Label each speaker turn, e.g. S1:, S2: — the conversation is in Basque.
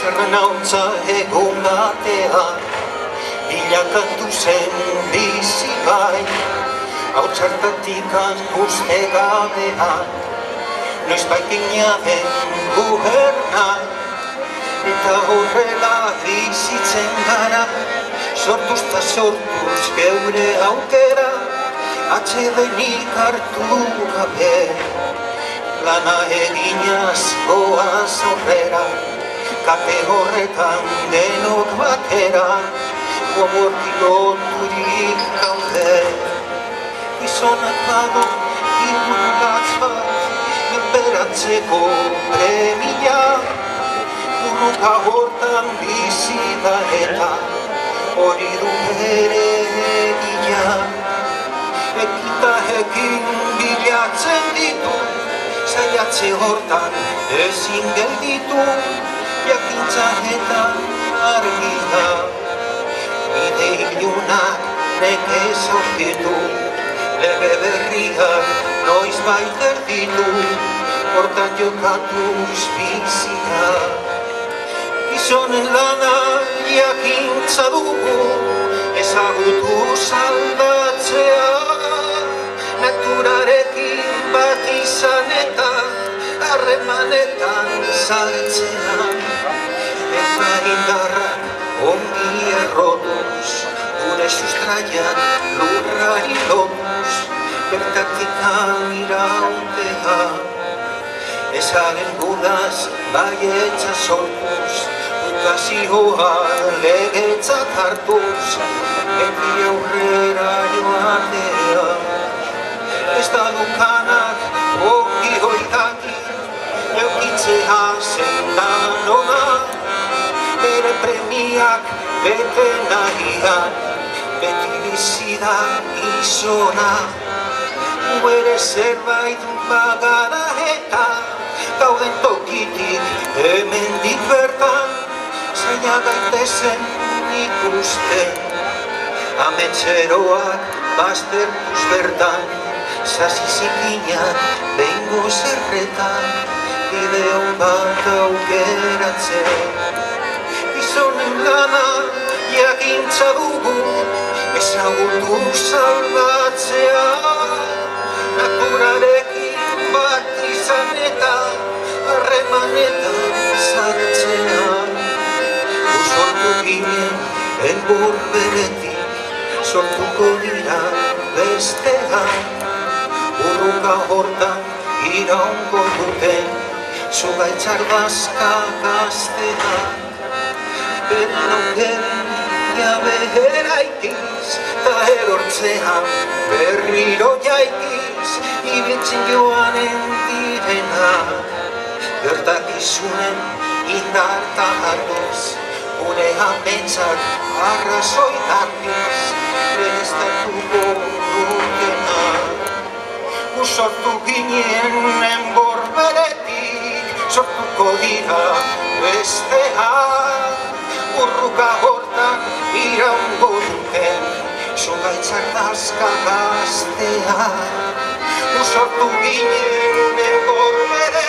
S1: Arnautza egun batean bilakatu zen bizi bai, hautsartatikan uste gabean, noizbait inaden guhernan, eta horrela bizitzen gara, sortuz ta sortuz geure aukera, atsedenik hartu gabe, lana eginaz goaz aurrera, kate horretan denok batera, gogorki loturik gaude. Gizonak badu irmugatz bat, menperatzeko premia, buruka hortan bizi da eta hori du bere egia. Ekita ekin bilatzen ditu, saiatze hortan ezin gelditu, jakintza eta argi da. Bide ilunak nekez aurkitu, lege berriak noizbait erditu, hortan jokatuz bizia. Gizonen lana jakintza dugu, ezagutu saldatzea, naturarekin bat izan eta harremanetan sartzea. Eta indarrak ongi errotuz, gure sustraiak lurrari lotuz, bertatikan irautea. Ezaren gudaz baietza sortuz, ukazioa legetzat hartuz, beti aurrera joatea. Ez da dukanak ongi hoitaki, eukitzea zendan ona, bere premiak bete nahian, beti bizida izona. Bere zerbait bagara eta gauden tokitik hemendik bertan, zaila gaitezen ikusten, ametseroak baztertuz bertan, sasizikinak behingo zerretan, bide hon bat aukeratzen. Gizonen lana jakintza dugu, ezagutu salbatzea, naturarekin bat izan eta harremanetan sartzea. Sortu ginen enbor beretik, sortuko dira bestean, burruka hortan iraungo duten, zugaitzar bazka gaztean. Beren aukeren jabe eraikiz, ta erortzean berriro jaikiz, ibiltzen joanen direna. Gertakizunen indarta hartuz, gure ametsak arrazoi dartiz, bereztatuko dutena. Sortu ginen enbor beretik, sortuko dira besteak, burruka hortan iraungo duten, zugaitzar dazka gazteak. Sortu ginen enbor beretik,